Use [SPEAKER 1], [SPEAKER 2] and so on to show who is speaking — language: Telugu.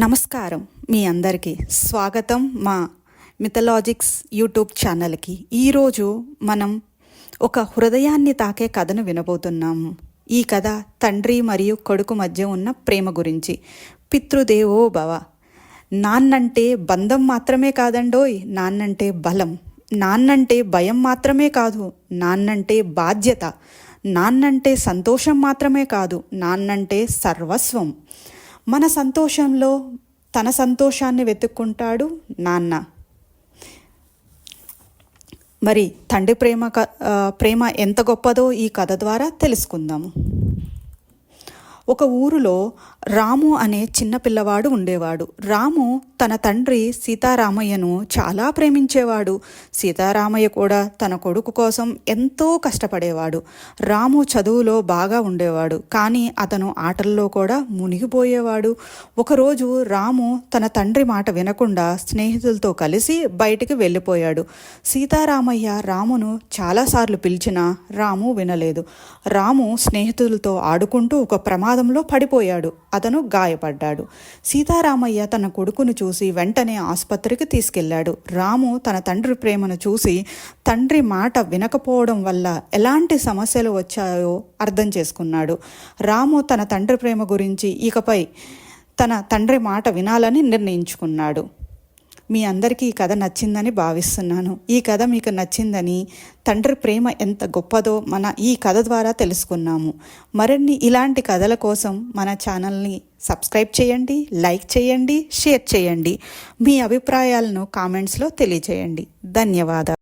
[SPEAKER 1] నమస్కారం. మీ అందరికీ స్వాగతం మా మిథలాజిక్స్ యూట్యూబ్ ఛానల్కి. ఈరోజు మనం ఒక హృదయాన్ని తాకే కథను వినబోతున్నాము. ఈ కథ తండ్రి మరియు కొడుకు మధ్య ఉన్న ప్రేమ గురించి. పితృదేవో భవ. నాన్నంటే బంధం మాత్రమే కాదండోయ్, నాన్నంటే బలం. నాన్నంటే భయం మాత్రమే కాదు, నాన్నంటే బాధ్యత. నాన్నంటే సంతోషం మాత్రమే కాదు, నాన్నంటే సర్వస్వం. మన సంతోషంలో తన సంతోషాన్ని వెతుక్కుంటాడు నాన్న. మరి తండ్రి ప్రేమ ఎంత గొప్పదో ఈ కథ ద్వారా తెలుసుకుందాము. ఒక ఊరిలో రాము అనే చిన్న పిల్లవాడు ఉండేవాడు. రాము తన తండ్రి సీతారామయ్యను చాలా ప్రేమించేవాడు. సీతారామయ్య కూడా తన కొడుకు కోసం ఎంతో కష్టపడేవాడు. రాము చదువులో బాగా ఉండేవాడు, కానీ అతను ఆటల్లో కూడా మునిగిపోయేవాడు. ఒకరోజు రాము తన తండ్రి మాట వినకుండా స్నేహితులతో కలిసి బయటికి వెళ్ళిపోయాడు. సీతారామయ్య రామును చాలాసార్లు పిలిచినా రాము వినలేదు. రాము స్నేహితులతో ఆడుకుంటూ ఒక ప్రమాదంలో పడిపోయాడు. అతను గాయపడ్డాడు. సీతారామయ్య తన కొడుకును చూసి వెంటనే ఆసుపత్రికి తీసుకెళ్లాడు. రాము తన తండ్రి ప్రేమను చూసి తండ్రి మాట వినకపోవడం వల్ల ఎలాంటి సమస్యలు వచ్చాయో అర్థం చేసుకున్నాడు. రాము తన తండ్రి ప్రేమ గురించి ఇకపై తన తండ్రి మాట వినాలని నిర్ణయించుకున్నాడు. మీ అందరికీ ఈ కథ నచ్చిందని భావిస్తున్నాను. ఈ కథ మీకు నచ్చిందని, తండ్రి ప్రేమ ఎంత గొప్పదో మన ఈ కథ ద్వారా తెలుసుకున్నాము. మరిన్ని ఇలాంటి కథల కోసం మన ఛానల్ని సబ్స్క్రైబ్ చేయండి, లైక్ చేయండి, షేర్ చేయండి. మీ అభిప్రాయాలను కామెంట్స్లో తెలియచేయండి. ధన్యవాదాలు.